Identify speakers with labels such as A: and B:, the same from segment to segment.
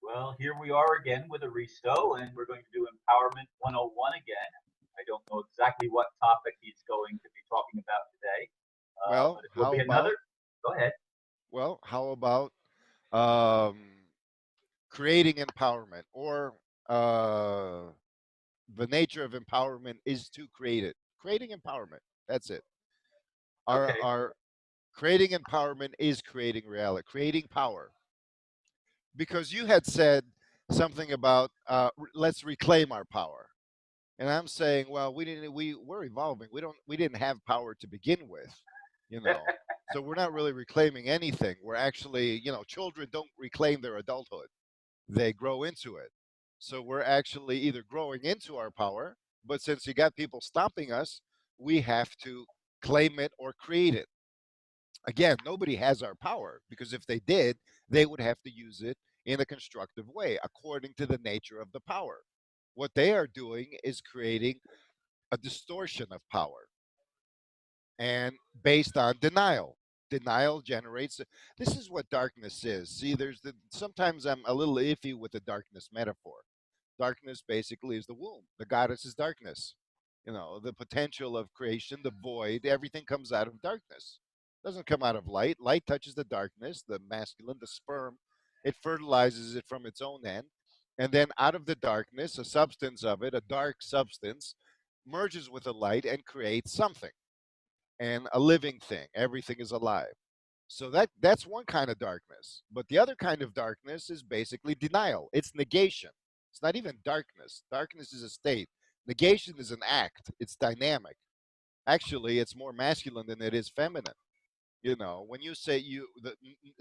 A: Well, here we are again with Aristo, and we're going to do Empowerment 101 again. I don't know exactly what topic he's going to be talking about today,
B: Well,
A: but it will
B: how
A: be another.
B: about
A: Go ahead.
B: how about um, creating empowerment, or uh, the nature of empowerment is to create it. Creating empowerment. That's it.
A: Okay.
B: Our creating empowerment is creating reality, creating power. Because you had said something about let's reclaim our power. And I'm saying, well, we're evolving. We didn't have power to begin with, you know. So we're not really reclaiming anything. We're actually, children don't reclaim their adulthood. They grow into it. So we're actually either growing into our power, but since you got people stopping us, we have to claim it or create it. Again, nobody has our power because if they did, they would have to use it in a constructive way according to the nature of the power. What they are doing is creating a distortion of power and based on denial. Denial generates. This is what darkness is. See, sometimes I'm a little iffy with the darkness metaphor. Darkness basically is the womb. The goddess is darkness. The potential of creation, the void, everything comes out of darkness. Doesn't come out of light. Light touches the darkness, the masculine, the sperm. It fertilizes it from its own end. And then out of the darkness, a substance of it, a dark substance, merges with the light and creates something and a living thing. Everything is alive. So that's one kind of darkness. But the other kind of darkness is basically denial. It's negation. It's not even darkness. Darkness is a state. Negation is an act. It's dynamic. Actually, it's more masculine than it is feminine. When you say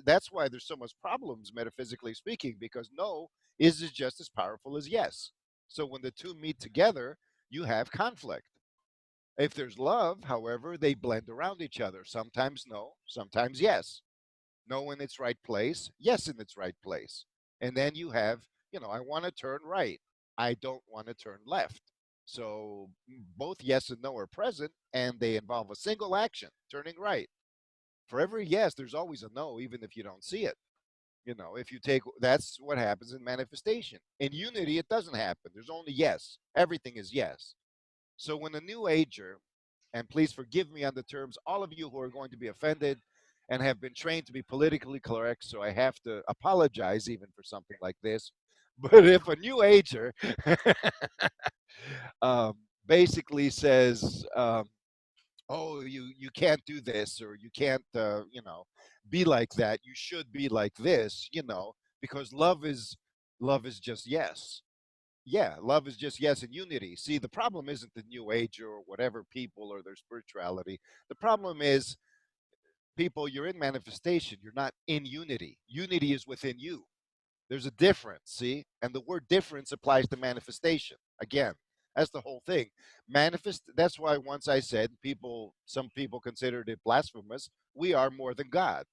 B: that's why there's so much problems metaphysically speaking, because no is just as powerful as yes. So when the two meet together, you have conflict. If there's love, however, they blend around each other. Sometimes no, sometimes yes. No in its right place, yes in its right place. And then you have, I want to turn right. I don't want to turn left. So both yes and no are present, and they involve a single action, turning right. For every yes, there's always a no, even if you don't see it. If you take that's what happens in manifestation. In unity, it doesn't happen. There's only yes. Everything is yes. So when a new ager, and please forgive me on the terms, all of you who are going to be offended and have been trained to be politically correct, so I have to apologize even for something like this. But if a new ager basically says, "Oh, you can't do this, or you can't, be like that. You should be like this," because love is just yes. Yeah, love is just yes and unity. See, the problem isn't the new age or whatever people or their spirituality. The problem is people, you're in manifestation, you're not in unity. Unity is within you. There's a difference, see? And the word difference applies to manifestation. Again, that's the whole thing. That's why once I said some people considered it blasphemous. We are more than God,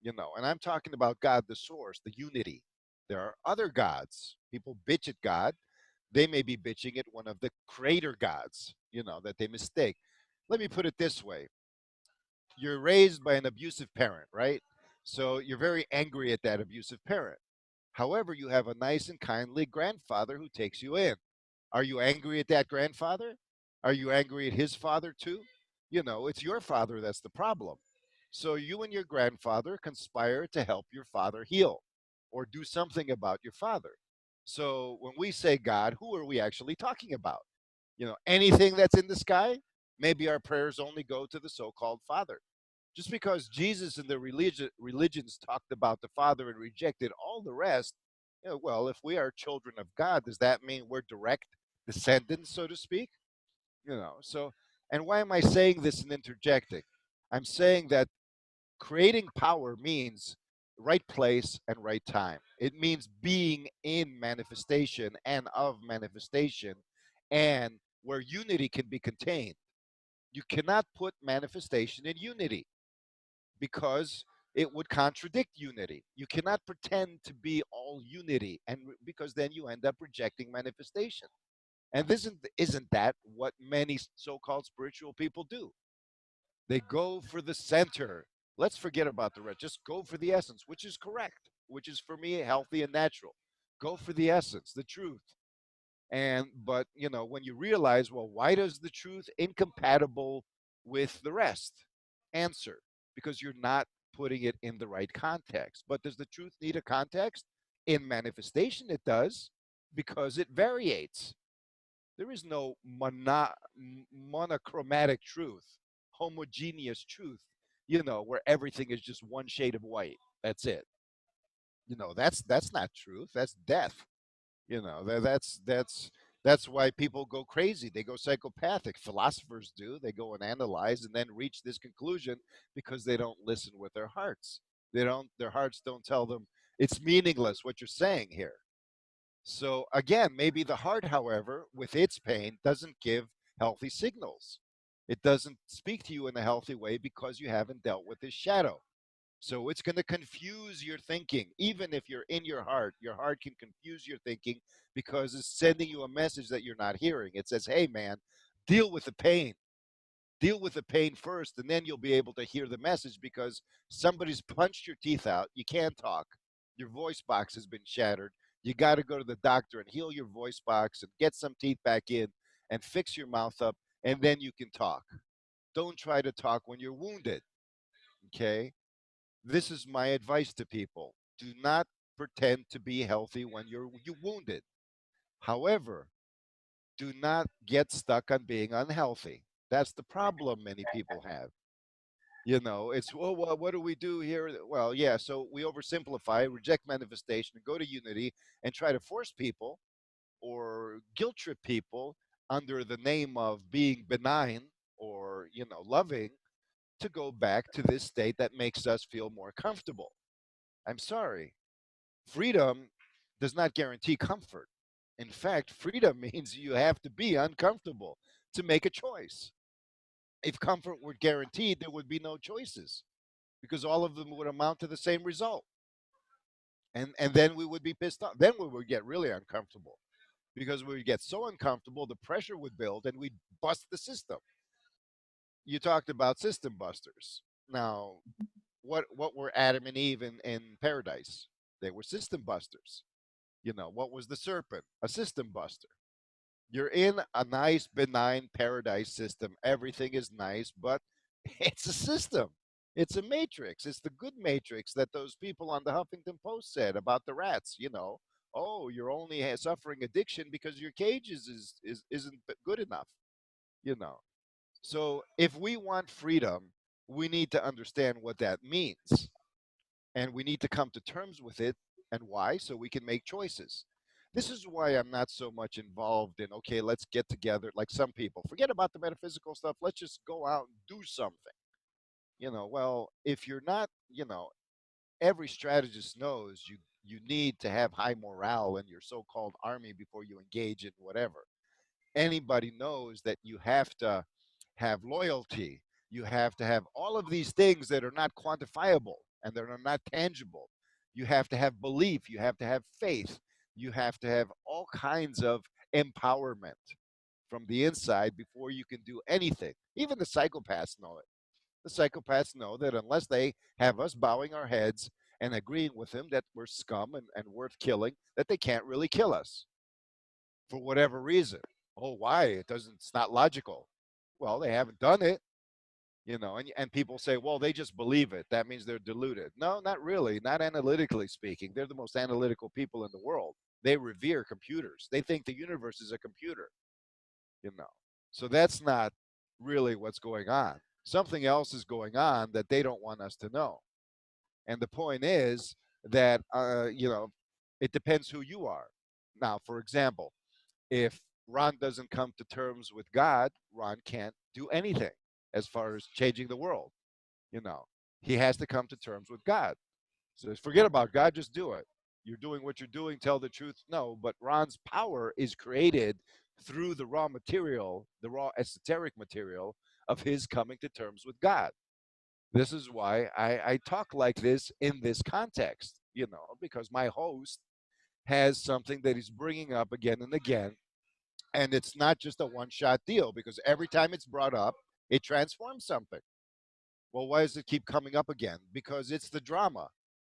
B: and I'm talking about God the source, the unity. There are other gods. People bitch at God. They may be bitching at one of the creator gods, that they mistake. Let me put it this way. You're raised by an abusive parent, right? So you're very angry at that abusive parent. However, you have a nice and kindly grandfather who takes you in. Are you angry at that grandfather? Are you angry at his father too? It's your father that's the problem. So you and your grandfather conspire to help your father heal or do something about your father. So when we say God, who are we actually talking about? Anything that's in the sky? Maybe our prayers only go to the so called Father. Just because Jesus and the religions talked about the Father and rejected all the rest, well, if we are children of God, does that mean we're direct descendants, so to speak? So, and why am I saying this and interjecting? I'm saying that creating power means right place and right time. It means being in manifestation and of manifestation and where unity can be contained. You cannot put manifestation in unity because it would contradict unity. You cannot pretend to be all unity, and because then you end up rejecting manifestation. And isn't that what many so-called spiritual people do? They go for the center. Let's forget about the rest. Just go for the essence, which is correct, which is for me healthy and natural. Go for the essence, the truth. And but when you realize, well, why does the truth incompatible with the rest? Answer: because you're not putting it in the right context. But does the truth need a context? In manifestation it does, because it variates. There is no monochromatic truth, homogeneous truth, where everything is just one shade of white. That's it. That's not truth. That's death. That's why people go crazy. They go psychopathic. Philosophers do. They go and analyze and then reach this conclusion because they don't listen with their hearts. Their hearts don't tell them it's meaningless what you're saying here. So again, maybe the heart, however, with its pain, doesn't give healthy signals. It doesn't speak to you in a healthy way because you haven't dealt with this shadow. So it's going to confuse your thinking. Even if you're in your heart can confuse your thinking because it's sending you a message that you're not hearing. It says, hey, man, deal with the pain. Deal with the pain first, and then you'll be able to hear the message because somebody's punched your teeth out. You can't talk. Your voice box has been shattered. You got to go to the doctor and heal your voice box and get some teeth back in and fix your mouth up, and then you can talk. Don't try to talk when you're wounded. Okay? This is my advice to people. Do not pretend to be healthy when you wounded. However, do not get stuck on being unhealthy. That's the problem many people have. It's, well, what do we do here? Well, yeah, so we oversimplify, reject manifestation, and go to unity and try to force people or guilt trip people under the name of being benign or, loving, to go back to this state that makes us feel more comfortable. I'm sorry. Freedom does not guarantee comfort. In fact, freedom means you have to be uncomfortable to make a choice. If comfort were guaranteed, there would be no choices because all of them would amount to the same result. And then we would be pissed off. Then we would get really uncomfortable because we would get so uncomfortable, the pressure would build and we'd bust the system. You talked about system busters. Now, what were Adam and Eve in paradise? They were system busters. What was the serpent? A system buster. You're in a nice, benign paradise system. Everything is nice, but it's a system. It's a matrix. It's the good matrix that those people on the Huffington Post said about the rats. Oh, you're only suffering addiction because your cage isn't good enough. You know. So if we want freedom, we need to understand what that means, and we need to come to terms with it. And why? So we can make choices. This is why I'm not so much involved in, okay, let's get together. Like some people forget about the metaphysical stuff, let's just go out and do something. Well, if you're not, every strategist knows you need to have high morale in your so-called army before you engage in whatever. Anybody knows that you have to have loyalty. You have to have all of these things that are not quantifiable and that are not tangible. You have to have belief. You have to have faith. You have to have all kinds of empowerment from the inside before you can do anything. Even the psychopaths know it. The psychopaths know that unless they have us bowing our heads and agreeing with them that we're scum and worth killing, that they can't really kill us for whatever reason. Oh, why? It's not logical. Well, they haven't done it, and people say, well, they just believe it. That means they're deluded. No, not really. Not analytically speaking. They're the most analytical people in the world. They revere computers. They think the universe is a computer, you know. So that's not really what's going on. Something else is going on that they don't want us to know. And the point is that, it depends who you are. Now, for example, if Ron doesn't come to terms with God, Ron can't do anything as far as changing the world. You know, he has to come to terms with God. So forget about God, just do it. You're doing what you're doing, tell the truth. No, but Ron's power is created through the raw material, the raw esoteric material of his coming to terms with God. This is why I talk like this in this context, because my host has something that he's bringing up again and again, and it's not just a one shot deal because every time it's brought up, it transforms something. Well, why does it keep coming up again? Because it's the drama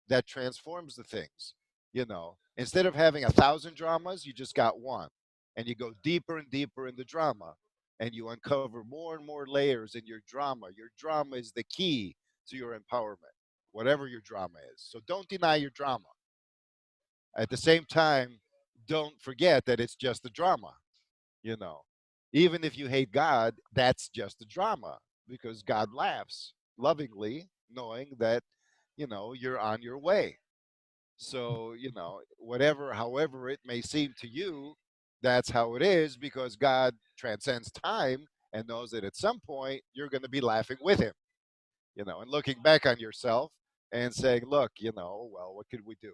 B: that transforms the things, you know. Instead of having 1,000 dramas, you just got one. And you go deeper and deeper in the drama. And you uncover more and more layers in your drama. Your drama is the key to your empowerment, whatever your drama is. So don't deny your drama. At the same time, don't forget that it's just a drama, you know. Even if you hate God, that's just a drama because God laughs lovingly, knowing that, you're on your way. So, whatever, however it may seem to you, that's how it is because God transcends time and knows that at some point you're going to be laughing with him, and looking back on yourself and saying, look, well, what could we do?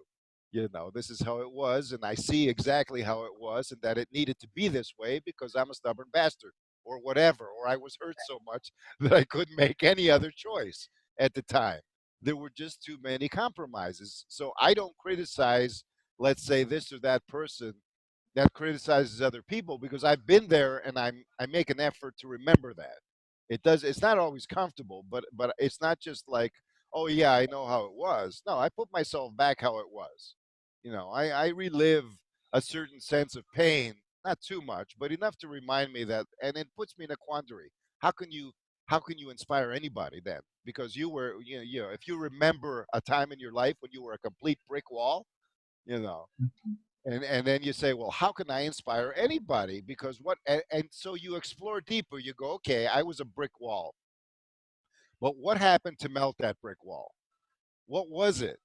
B: This is how it was, and I see exactly how it was, and that it needed to be this way because I'm a stubborn bastard, or whatever, or I was hurt so much that I couldn't make any other choice at the time. There were just too many compromises. So I don't criticize, let's say, this or that person that criticizes other people because I've been there and I make an effort to remember that. It's not always comfortable, but it's not just like, oh yeah, I know how it was. No, I put myself back how it was. I relive a certain sense of pain, not too much, but enough to remind me that, and it puts me in a quandary. How can you how can you inspire anybody then? Because if you remember a time in your life when you were a complete brick wall, you know, and then you say, well, how can I inspire anybody? Because and so you explore deeper. You go, okay, I was a brick wall, but what happened to melt that brick wall? What was it?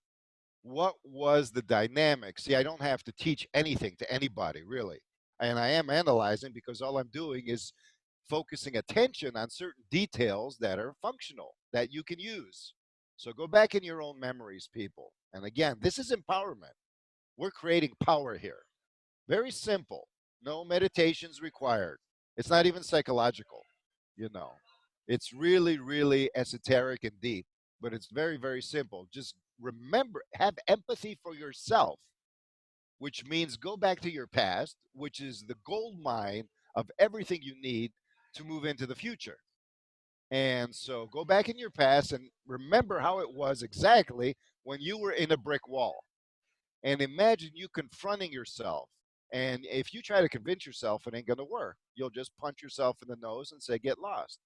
B: What was the dynamic? See, I don't have to teach anything to anybody really, and I am analyzing because all I'm doing is focusing attention on certain details that are functional that you can use. So go back in your own memories, people. And again, this is empowerment. We're creating power here. Very simple. No meditations required. It's not even psychological, you know. It's really, really esoteric and deep, but it's very, very simple. Just remember, have empathy for yourself, which means go back to your past, which is the gold mine of everything you need to move into the future. And so go back in your past and remember how it was exactly when you were in a brick wall, and imagine you confronting yourself. And if you try to convince yourself, it ain't going to work. You'll just punch yourself in the nose and say, get lost.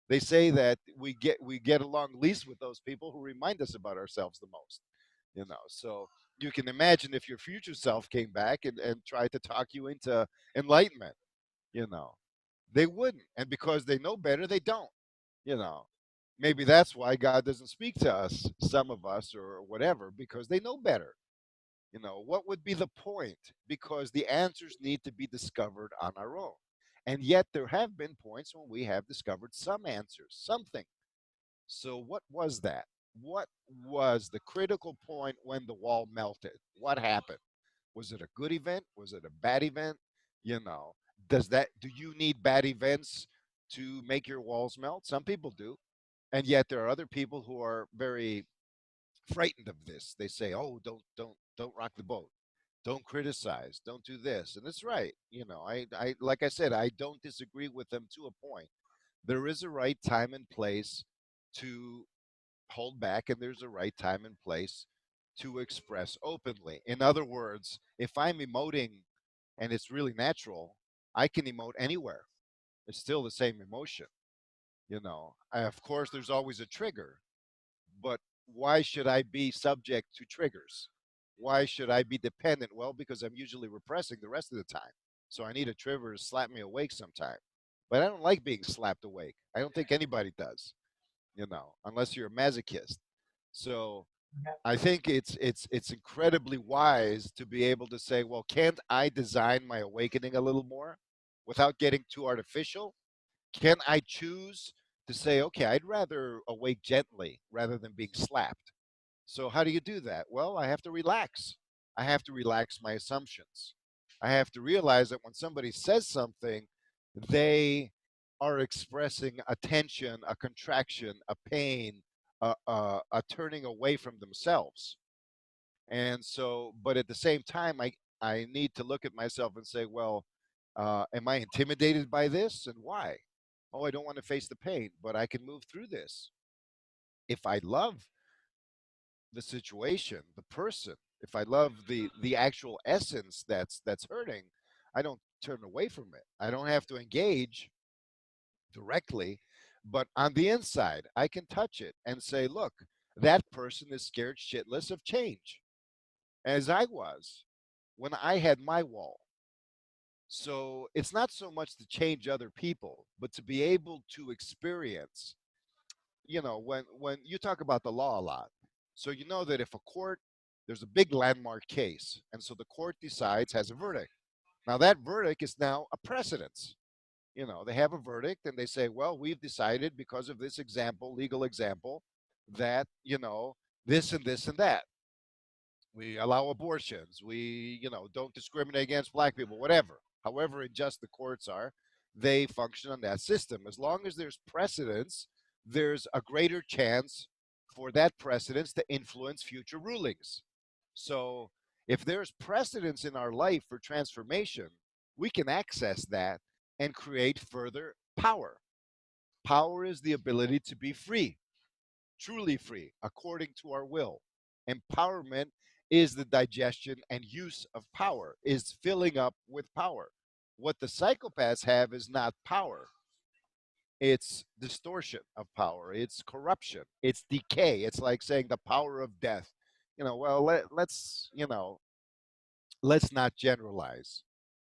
B: They say that we get along least with those people who remind us about ourselves the most. So you can imagine if your future self came back and tried to talk you into enlightenment, you know, they wouldn't. And because they know better, they don't, you know. Maybe that's why God doesn't speak to us, some of us, or whatever, because they know better. What would be the point? Because the answers need to be discovered on our own. And yet there have been points when we have discovered some answers, something. So what was that? What was the critical point when the wall melted? What happened? Was it a good event? Was it a bad event? You know, do you need bad events to make your walls melt? Some people do. And yet there are other people who are very frightened of this. They say, "Oh, don't rock the boat. Don't criticize. Don't do this." And it's right. I like I said, I don't disagree with them to a point. There is a right time and place to hold back, and there's a right time and place to express openly. In other words, if I'm emoting and it's really natural, I can emote anywhere. It's still the same emotion. Of course, there's always a trigger, but why should I be subject to triggers? Why should I be dependent? Well, because I'm usually repressing the rest of the time. So I need a trigger to slap me awake sometime. But I don't like being slapped awake. I don't think anybody does, unless you're a masochist. So I think it's incredibly wise to be able to say, well, can't I design my awakening a little more without getting too artificial? Can I choose to say, okay, I'd rather awake gently rather than being slapped? So, how do you do that? Well, I have to relax. I have to relax my assumptions. I have to realize that when somebody says something, they are expressing a tension, a contraction, a pain, a turning away from themselves. And so, but at the same time, I need to look at myself and say, well, am I intimidated by this and why? Oh, I don't want to face the pain, but I can move through this. If I love the situation, the person, If I love the actual essence that's hurting, I don't turn away from it. I don't have to engage directly, but on the inside, I can touch it and say, look, that person is scared shitless of change, as I was when I had my wall. So it's not so much to change other people, but to be able to experience, when you talk about the law a lot. So you know that if a court, there's a big landmark case, and so the court decides, has a verdict. Now that verdict is now a precedence. They have a verdict and they say, well, we've decided because of this example, legal example, that, this and this and that. We allow abortions. We, don't discriminate against black people, whatever. However unjust the courts are, they function on that system. As long as there's precedence, there's a greater chance for that precedence to influence future rulings. So if there's precedence in our life for transformation, we can access that and create further power. Power is the ability to be free, truly free, according to our will. Empowerment is the digestion and use of power, is filling up with power. What the psychopaths have is not power, it's distortion of power, it's corruption, it's decay. It's like saying the power of death. Well, let's not generalize.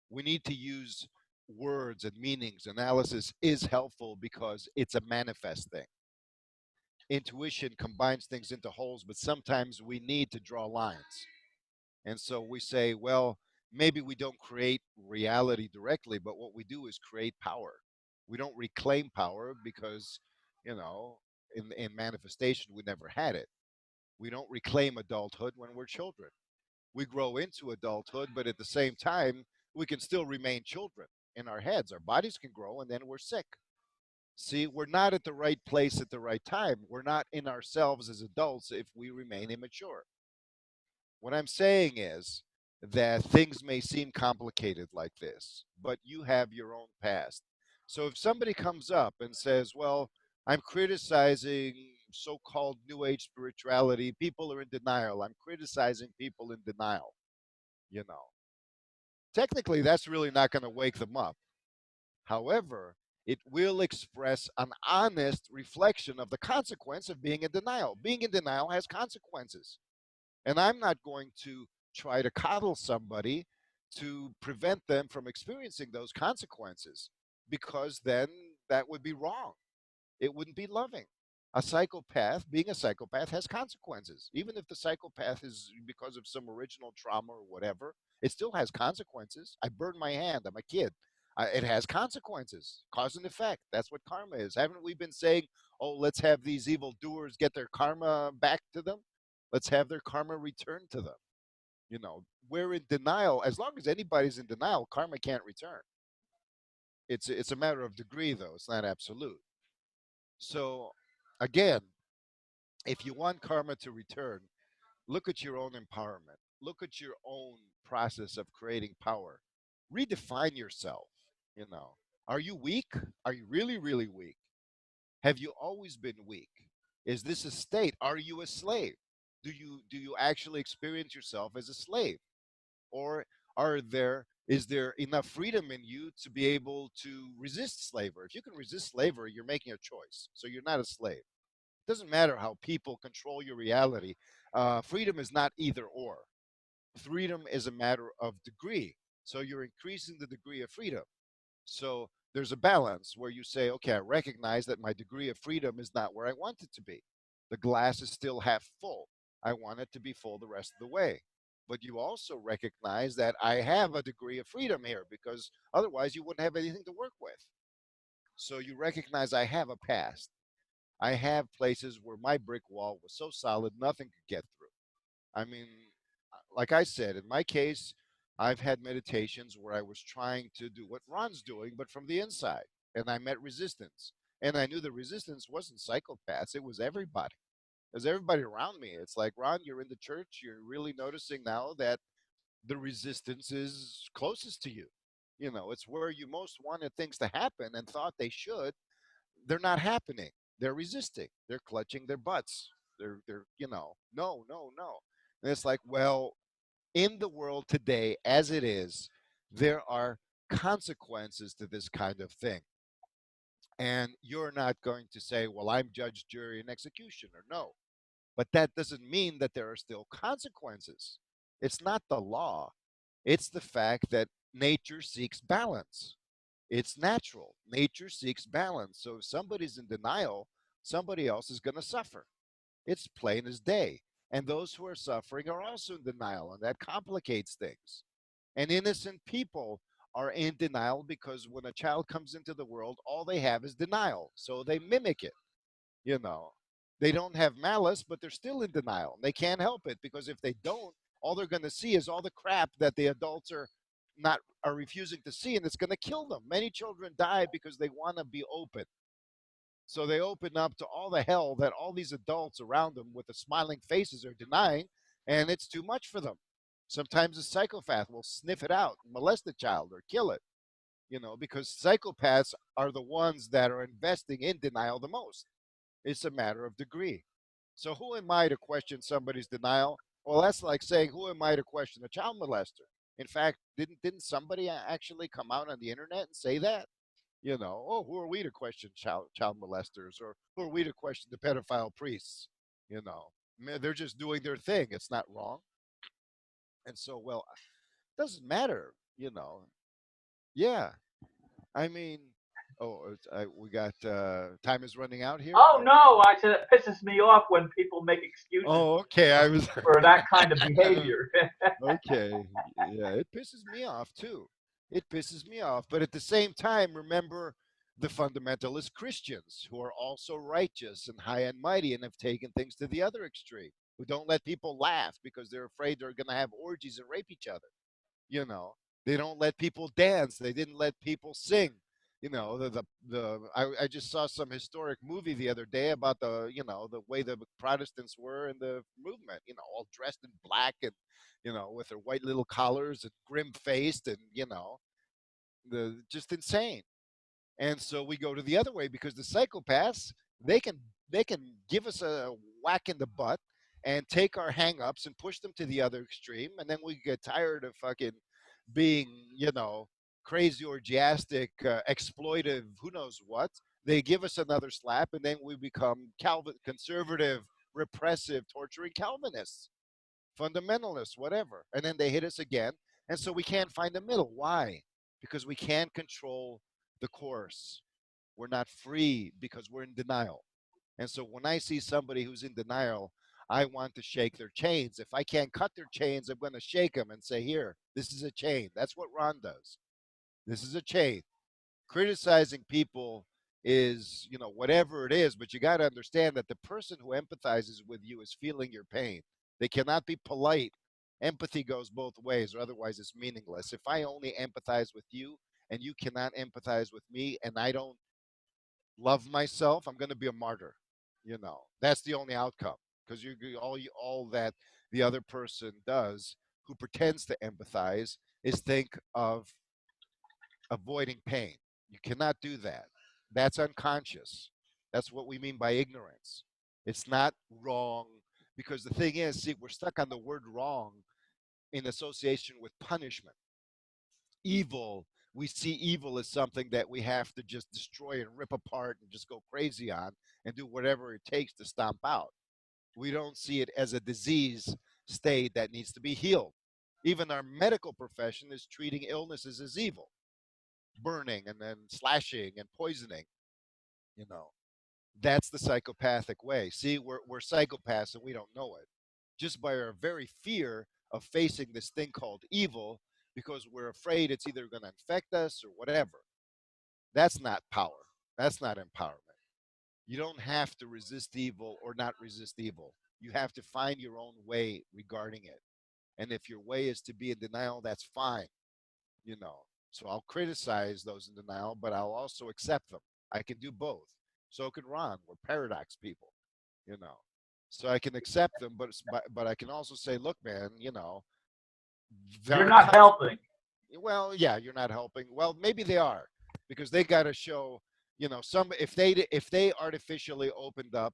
B: We need to use words and meanings. Analysis is helpful because it's a manifest thing. Intuition combines things into wholes, but sometimes we need to draw lines. And so we say, well, maybe we don't create reality directly, but what we do is create power. We don't reclaim power because, you know, in manifestation, we never had it. We don't reclaim adulthood when we're children. We grow into adulthood, but at the same time, we can still remain children in our heads. Our bodies can grow, and then we're sick. See, we're not at the right place at the right time. We're not in ourselves as adults if we remain immature. What I'm saying is that things may seem complicated like this, but you have your own past. So if somebody comes up and says, well, I'm criticizing so called New Age spirituality, people are in denial, I'm criticizing people in denial, you know, technically that's really not going to wake them up. However, it will express an honest reflection of the consequence of being in denial. Being in denial has consequences. And I'm not going to try to coddle somebody to prevent them from experiencing those consequences because then that would be wrong. It wouldn't be loving. A psychopath, being a psychopath, has consequences. Even if the psychopath is because of some original trauma or whatever, it still has consequences. I burned my hand. I'm a kid. It has consequences, cause and effect. That's what karma is. Haven't we been saying, oh, let's have these evil doers get their karma back to them? Let's have their karma returned to them. We're in denial. As long as anybody's in denial, karma can't return. It's a matter of degree, though. It's not absolute. So, again, if you want karma to return, look at your own empowerment. Look at your own process of creating power. Redefine yourself. You know, are you weak? Are you really, really weak? Have you always been weak? Is this a state? Are you a slave? Do you actually experience yourself as a slave? Or is there enough freedom in you to be able to resist slavery? If you can resist slavery, you're making a choice. So you're not a slave. It doesn't matter how people control your reality. Freedom is not either or. Freedom is a matter of degree. So you're increasing the degree of freedom. So there's a balance where you say, okay, I recognize that my degree of freedom is not where I want it to be. The glass is still half full. I want it to be full the rest of the way. But you also recognize that I have a degree of freedom here because otherwise you wouldn't have anything to work with. So you recognize I have a past. I have places where my brick wall was so solid nothing could get through. I mean, like I said, in my case, I've had meditations where I was trying to do what Ron's doing, but from the inside. And I met resistance. And I knew the resistance wasn't psychopaths, it was everybody. It was everybody around me. It's like, Ron, you're in the church, you're really noticing now that the resistance is closest to you. It's where you most wanted things to happen and thought they should. They're not happening. They're resisting. They're clutching their butts. They're no, no, no. And it's like, well, In the world today, as it is, there are consequences to this kind of thing. And you're not going to say, well, I'm judge, jury, and executioner. No. But that doesn't mean that there are still consequences. It's not the law, it's the fact that nature seeks balance. It's natural. Nature seeks balance. So if somebody's in denial, somebody else is going to suffer. It's plain as day. And those who are suffering are also in denial, and that complicates things. And innocent people are in denial because when a child comes into the world, all they have is denial. So they mimic it, you know. They don't have malice, but they're still in denial. They can't help it because if they don't, all they're going to see is all the crap that the adults are refusing to see, and it's going to kill them. Many children die because they want to be open. So they open up to all the hell that all these adults around them with the smiling faces are denying, and it's too much for them. Sometimes a psychopath will sniff it out, molest the child, or kill it, because psychopaths are the ones that are investing in denial the most. It's a matter of degree. So who am I to question somebody's denial? Well, that's like saying, who am I to question a child molester? In fact, didn't somebody actually come out on the internet and say that? Oh, who are we to question child molesters, or who are we to question the pedophile priests? They're just doing their thing. It's not wrong. And so, well, it doesn't matter. Yeah, I mean, oh, we got time is running out here.
A: Oh no, I said it pisses me off when people make excuses
B: Oh, okay. I was
A: for that kind of behavior.
B: okay. Yeah, it pisses me off too. It pisses me off. But at the same time, remember the fundamentalist Christians who are also righteous and high and mighty and have taken things to the other extreme, who don't let people laugh because they're afraid they're going to have orgies and rape each other. you know they don't let people dance, they didn't let people sing. I just saw some historic movie the other day about the way the Protestants were in the movement, all dressed in black and with their white little collars and grim faced, and the just insane. And so we go to the other way because the psychopaths, they can they can give us a whack in the butt and take our hang-ups and push them to the other extreme, and then we get tired of fucking being, crazy, orgiastic, exploitive, who knows what. They give us another slap, and then we become conservative, repressive, torturing Calvinists, fundamentalists, whatever. And then they hit us again, and so we can't find the middle. Why? Because we can't control the course. We're not free because we're in denial. And so when I see somebody who's in denial, I want to shake their chains. If I can't cut their chains, I'm going to shake them and say, here, this is a chain. That's what Ron does. This is a chain. Criticizing people is, whatever it is, but you got to understand that the person who empathizes with you is feeling your pain. They cannot be polite. Empathy goes both ways, or otherwise it's meaningless. If I only empathize with you and you cannot empathize with me, and I don't love myself, I'm going to be a martyr. That's the only outcome, because all that the other person does, who pretends to empathize, is think of avoiding pain. You cannot do that. That's unconscious. That's what we mean by ignorance. It's not wrong, because the thing is, see, we're stuck on the word wrong in association with punishment. Evil, we see evil as something that we have to just destroy and rip apart and just go crazy on and do whatever it takes to stomp out. We don't see it as a disease state that needs to be healed. Even our medical profession is treating illnesses as evil, burning and then slashing and poisoning. You know, that's the psychopathic way. See, we're psychopaths and we don't know it, just by our very fear of facing this thing called evil, because we're afraid it's either going to infect us or whatever. That's not power. That's not empowerment. You don't have to resist evil or not resist evil. You have to find your own way regarding it. And if your way is to be in denial, that's fine. you know. So I'll criticize those in denial, but I'll also accept them. I can do both. So can Ron. We're paradox people, you know. So I can accept them, but I can also say, look, man, there
A: You're
B: are
A: not helping.
B: well, yeah, you're not helping. Well, maybe they are, because they got to show, some if they artificially opened up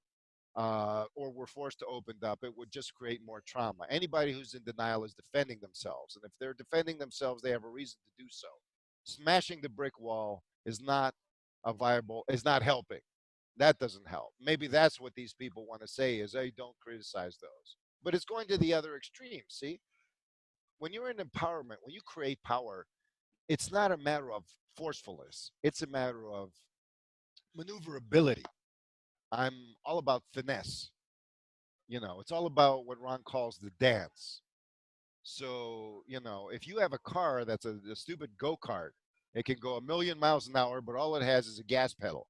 B: or were forced to open up, it would just create more trauma. Anybody who's in denial is defending themselves. And if they're defending themselves, they have a reason to do so. Smashing the brick wall is not is not helping. That doesn't help. Maybe that's what these people want to say is, hey, don't criticize those. But it's going to the other extreme. See, when you're in empowerment, when you create power, it's not a matter of forcefulness. It's a matter of maneuverability. I'm all about finesse. It's all about what Ron calls the dance. So, if you have a car that's a stupid go kart, it can go a million miles an hour, but all it has is a gas pedal,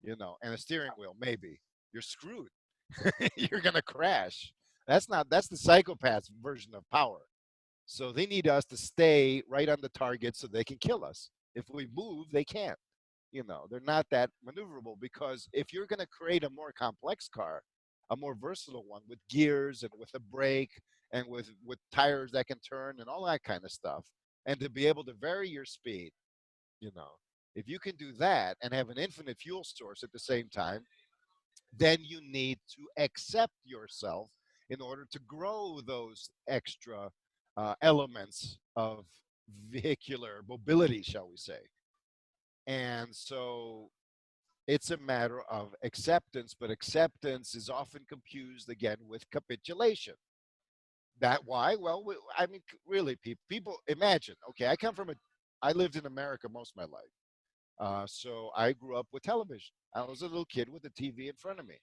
B: and a steering wheel, maybe. You're screwed. You're going to crash. That's the psychopath's version of power. So they need us to stay right on the target so they can kill us. If we move, they can't. They're not that maneuverable because if you're going to create a more complex car, a more versatile one with gears and with a brake and with tires that can turn and all that kind of stuff, and to be able to vary your speed, you know, if you can do that and have an infinite fuel source at the same time, then you need to accept yourself in order to grow those extra elements of vehicular mobility, shall we say. And so it's a matter of acceptance, but acceptance is often confused again with capitulation. That why? Well, I mean, really, people imagine. Okay, I lived in America most of my life, so I grew up with television. I was a little kid with a TV in front of me.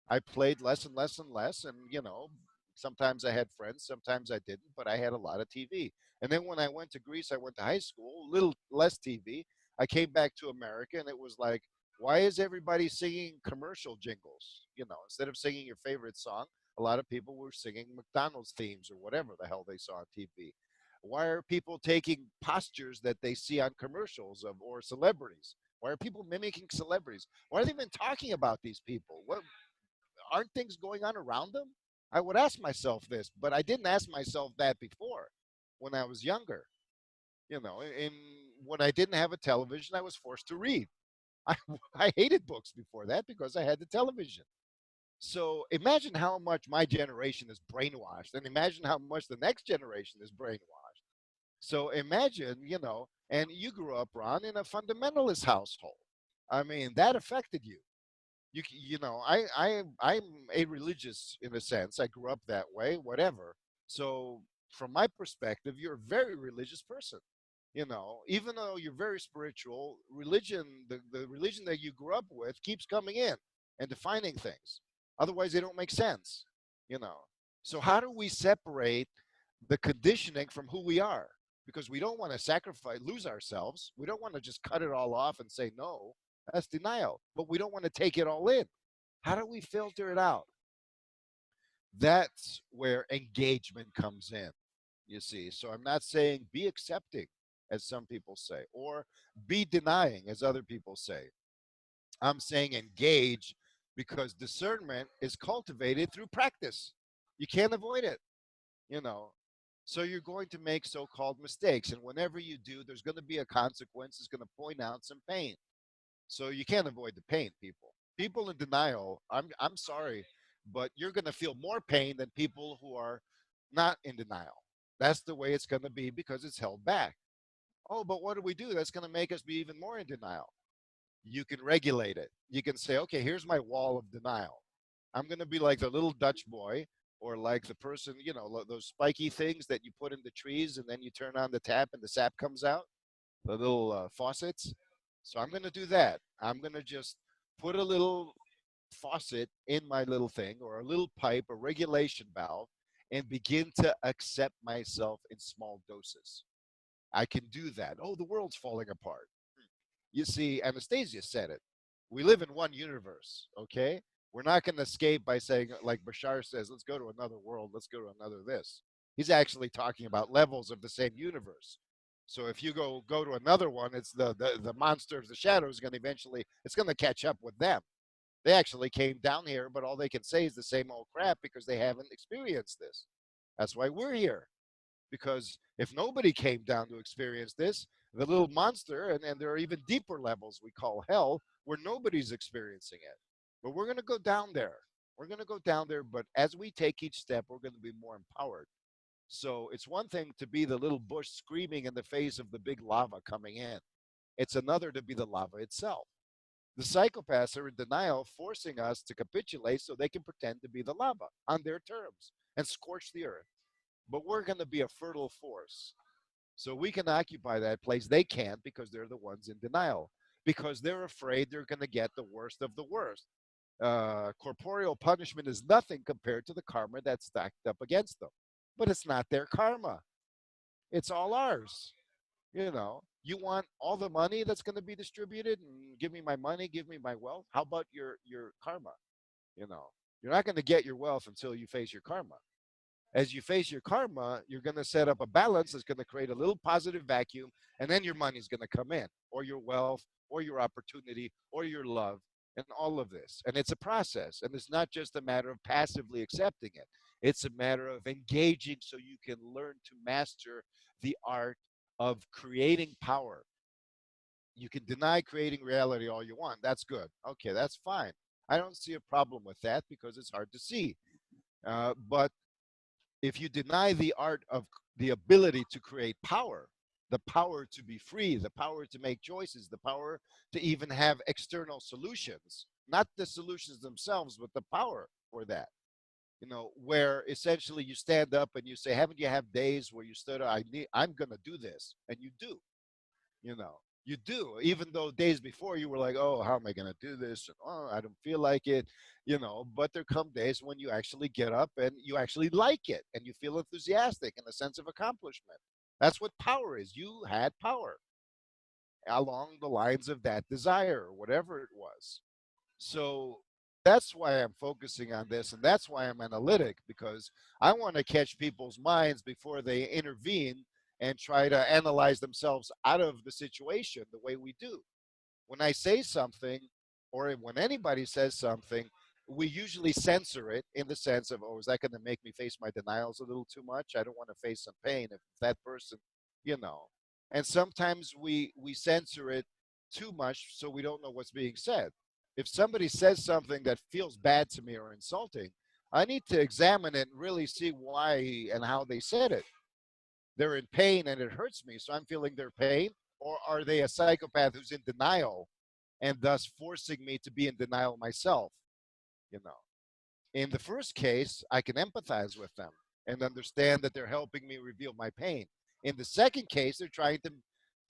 B: I played less and less and less, and sometimes I had friends, sometimes I didn't, but I had a lot of TV. And then when I went to Greece, I went to high school, a little less TV. I came back to America, and it was like, why is everybody singing commercial jingles? Instead of singing your favorite song, a lot of people were singing McDonald's themes or whatever the hell they saw on TV. Why are people taking postures that they see on commercials of or celebrities? Why are people mimicking celebrities? Why are they even talking about these people? What aren't things going on around them? I would ask myself this, but I didn't ask myself that before when I was younger. And when I didn't have a television, I was forced to read. I, I hated books before that because I had the television. So imagine how much my generation is brainwashed, and imagine how much the next generation is brainwashed. So imagine, and you grew up, Ron, in a fundamentalist household. I mean, that affected you. I'm a religious in a sense. I grew up that way, whatever. So from my perspective, you're a very religious person. Even though you're very spiritual, the religion that you grew up with keeps coming in and defining things. Otherwise, they don't make sense. You know. So how do we separate the conditioning from who we are? Because we don't want to lose ourselves. We don't want to just cut it all off and say no. That's denial. But we don't want to take it all in. How do we filter it out? That's where engagement comes in, you see. So I'm not saying be accepting, as some people say, or be denying, as other people say. I'm saying engage because discernment is cultivated through practice. You can't avoid it, you know. So you're going to make so called mistakes. And whenever you do, there's going to be a consequence. It's going to point out some pain. So you can't avoid the pain, people. People in denial, I'm sorry, but you're going to feel more pain than people who are not in denial. That's the way it's going to be because it's held back. Oh, but what do we do? That's going to make us be even more in denial. You can regulate it. You can say, okay, here's my wall of denial. I'm going to be like the little Dutch boy or like the person, those spiky things that you put in the trees and then you turn on the tap and the sap comes out, the little faucets. So I'm going to do that. I'm going to just put a little faucet in my little thing or a little pipe, a regulation valve, and begin to accept myself in small doses. I can do that. Oh, the world's falling apart. You see, Anastasia said it. We live in one universe, okay? We're not going to escape by saying, like Bashar says, let's go to another world, let's go to another this. He's actually talking about levels of the same universe. So if you go to another one, it's the monster of the shadow is going to eventually, it's going to catch up with them. They actually came down here, but all they can say is the same old crap because they haven't experienced this. That's why we're here. Because if nobody came down to experience this, the little monster, and there are even deeper levels we call hell, where nobody's experiencing it. But we're going to go down there. We're going to go down there, but as we take each step, we're going to be more empowered. So it's one thing to be the little bush screaming in the face of the big lava coming in. It's another to be the lava itself. The psychopaths are in denial, forcing us to capitulate so they can pretend to be the lava on their terms and scorch the earth. But we're going to be a fertile force. So we can occupy that place. They can't because they're the ones in denial, because they're afraid they're going to get the worst of the worst. Corporeal punishment is nothing compared to the karma that's stacked up against them. But it's not their karma, it's all ours. You know, you want all the money that's going to be distributed and give me my money, give me my wealth. How about your karma? You know, you're not going to get your wealth until you face your karma. As you face your karma, you're going to set up a balance that's going to create a little positive vacuum, and then your money's going to come in, or your wealth, or your opportunity, or your love, and all of this. And it's a process, and it's not just a matter of passively accepting it. It's a matter of engaging so you can learn to master the art of creating power. You can deny creating reality all you want. That's good. Okay, that's fine. I don't see a problem with that because it's hard to see. But if you deny the art of the ability to create power, the power to be free, the power to make choices, the power to even have external solutions, not the solutions themselves, but the power for that, where essentially you stand up and you say, haven't you have days where you stood up, I'm going to do this, and you do, you know you do, even though days before you were like, oh, how am I going to do this, and oh, I don't feel like it, but there come days when you actually get up and you actually like it and you feel enthusiastic and a sense of accomplishment. That's what power is. You had power along the lines of that desire or whatever it was. So that's why I'm focusing on this, and that's why I'm analytic, because I want to catch people's minds before they intervene and try to analyze themselves out of the situation the way we do. When I say something, or when anybody says something, we usually censor it in the sense of, oh, is that going to make me face my denials a little too much? I don't want to face some pain if that person, you know. And sometimes we censor it too much so we don't know what's being said. If somebody says something that feels bad to me or insulting, I need to examine it and really see why and how they said it. They're in pain and it hurts me, so I'm feeling their pain, or are they a psychopath who's in denial and thus forcing me to be in denial myself? You know, in the first case, I can empathize with them and understand that they're helping me reveal my pain. In the second case, they're trying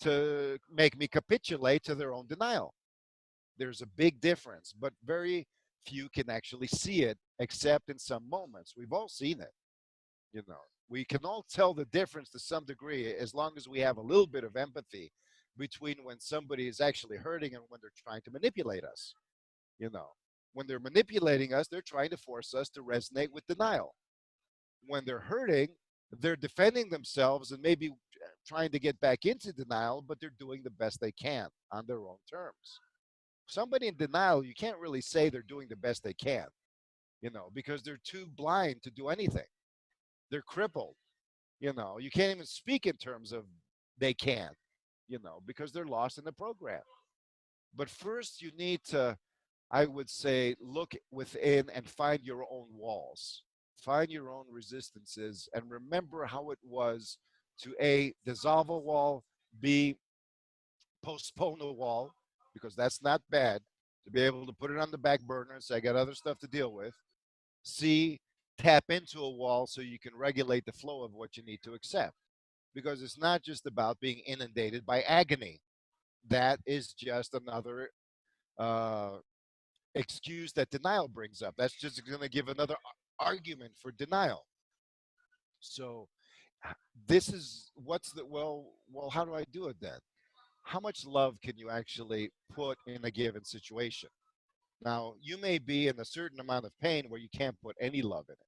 B: to make me capitulate to their own denial. There's a big difference, but very few can actually see it, except in some moments. We've all seen it. You know, we can all tell the difference to some degree as long as we have a little bit of empathy between when somebody is actually hurting and when they're trying to manipulate us. You know, when they're manipulating us, they're trying to force us to resonate with denial. When they're hurting, they're defending themselves and maybe trying to get back into denial, but they're doing the best they can on their own terms. Somebody in denial, you can't really say they're doing the best they can, because they're too blind to do anything. They're crippled. You can't even speak in terms of they can, because they're lost in the program. But first, you need to, I would say, look within and find your own walls, find your own resistances, and remember how it was to A, dissolve a wall, B, postpone a wall, because that's not bad, to be able to put it on the back burner and say, I got other stuff to deal with. C, tap into a wall so you can regulate the flow of what you need to accept. Because it's not just about being inundated by agony. That is just another uh, excuse that denial brings up. That's just going to give another argument for denial. So this is what's the well, how do I do it then? How much love can you actually put in a given situation? Now, you may be in a certain amount of pain where you can't put any love in it.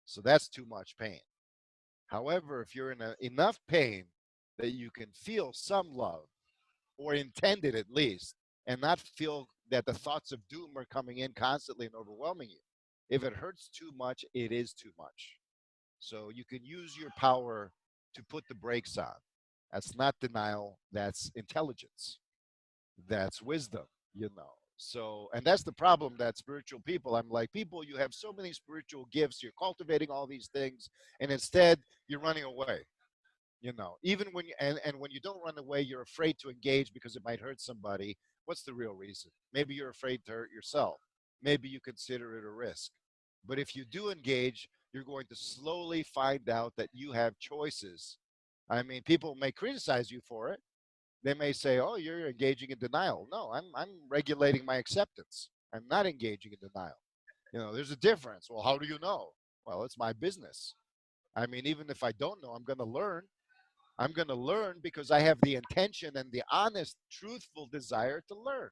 B: So that's too much pain. However, if you're in enough pain that you can feel some love, or intend it at least, and not feel that the thoughts of doom are coming in constantly and overwhelming you. If it hurts too much, it is too much. So you can use your power to put the brakes on. That's not denial, that's intelligence. That's wisdom. So, and that's the problem that spiritual people, I'm like, people, you have so many spiritual gifts, you're cultivating all these things, and instead you're running away. Even when and when you don't run away, you're afraid to engage because it might hurt somebody. What's the real reason? Maybe you're afraid to hurt yourself. Maybe you consider it a risk. But if you do engage, you're going to slowly find out that you have choices. I mean, people may criticize you for it. They may say, "Oh, you're engaging in denial." No, I'm regulating my acceptance. I'm not engaging in denial. There's a difference. Well, how do you know? Well, it's my business. I mean, even if I don't know, I'm going to learn. I'm going to learn because I have the intention and the honest, truthful desire to learn.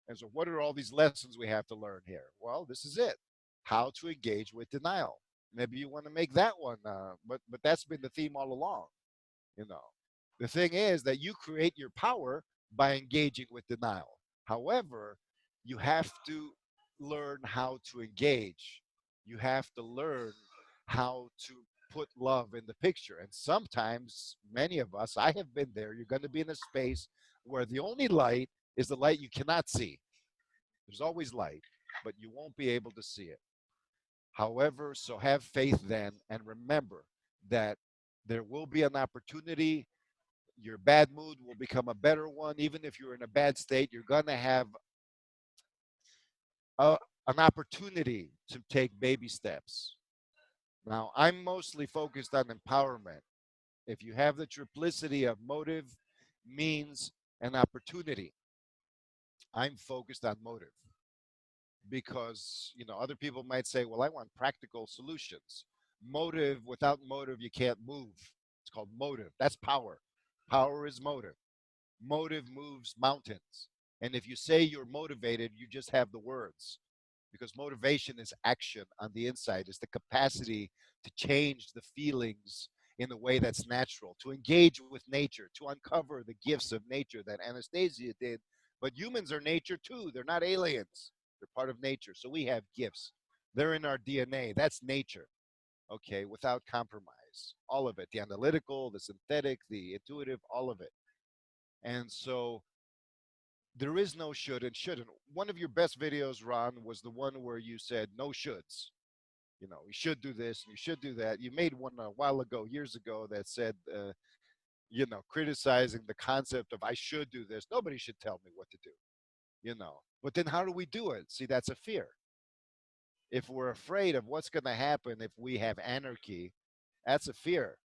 B: And so, what are all these lessons we have to learn here? Well, this is it: how to engage with denial. Maybe you want to make that one, but that's been the theme all along. You know, the thing is that you create your power by engaging with denial. However, you have to learn how to engage. You have to learn how to put love in the picture. And sometimes, many of us, I have been there, you're going to be in a space where the only light is the light you cannot see. There's always light, but you won't be able to see it. However, so have faith then and remember that there will be an opportunity. Your bad mood will become a better one. Even if you're in a bad state, you're going to have a, an opportunity to take baby steps. Now, I'm mostly focused on empowerment. If you have the triplicity of motive, means, and opportunity, I'm focused on motive because, other people might say, well, I want practical solutions. Motive, without motive, you can't move. It's called motive. That's power. Power is motive. Motive moves mountains. And if you say you're motivated, you just have the words because motivation is action on the inside, is the capacity to change the feelings in a way that's natural, to engage with nature, to uncover the gifts of nature that Anastasia did. But humans are nature too. They're not aliens. They're part of nature. So we have gifts. They're in our DNA. That's nature. Okay, without compromise. All of it. The analytical, the synthetic, the intuitive, all of it. And so there is no should and shouldn't. One of your best videos, Ron, was the one where you said no shoulds. You should do this and you should do that. You made one a while ago, years ago, that said, criticizing the concept of I should do this. Nobody should tell me what to do. But then how do we do it? See, that's a fear. If we're afraid of what's going to happen if we have anarchy, that's a fear.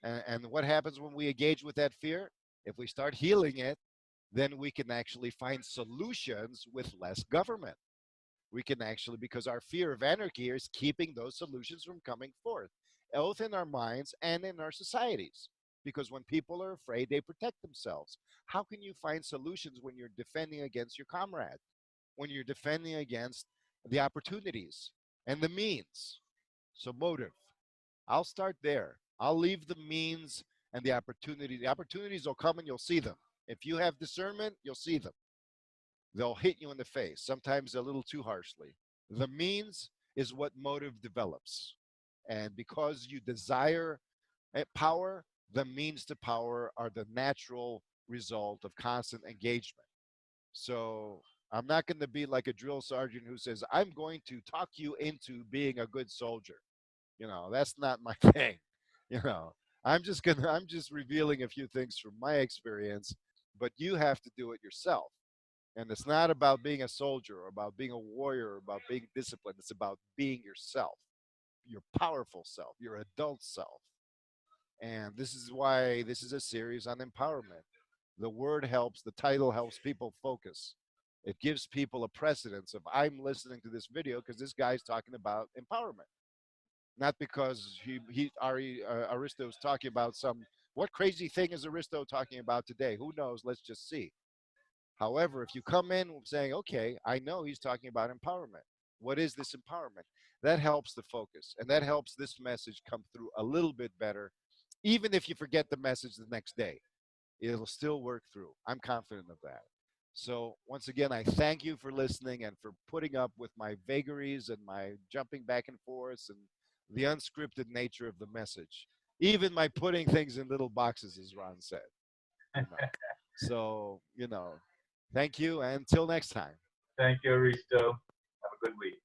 B: And what happens when we engage with that fear? If we start healing it, then we can actually find solutions with less government. We can actually, because our fear of anarchy is keeping those solutions from coming forth, both in our minds and in our societies. Because when people are afraid, they protect themselves. How can you find solutions when you're defending against your comrade? When you're defending against the opportunities and the means? So, motive. I'll start there. I'll leave the means and the opportunity. The opportunities will come and you'll see them. If you have discernment, you'll see them. They'll hit you in the face, sometimes a little too harshly. The means is what motive develops. And because you desire power, the means to power are the natural result of constant engagement. So I'm not going to be like a drill sergeant who says, I'm going to talk you into being a good soldier. That's not my thing. You know, I'm just revealing a few things from my experience, but you have to do it yourself. And it's not about being a soldier or about being a warrior or about being disciplined. It's about being yourself, your powerful self, your adult self. And this is why this is a series on empowerment. The word helps, the title helps people focus. It gives people a precedence of I'm listening to this video because this guy's talking about empowerment, not because Aristo is talking about some what crazy thing is Aristo talking about today? Who knows? Let's just see. However, if you come in saying, okay, I know he's talking about empowerment. What is this empowerment? That helps the focus and that helps this message come through a little bit better. Even if you forget the message the next day, it'll still work through. I'm confident of that. So, once again, I thank you for listening and for putting up with my vagaries and my jumping back and forth and the unscripted nature of the message. Even my putting things in little boxes, as Ron said. You know. So, thank you. And until next time.
A: Thank you, Aristo. Have a good week.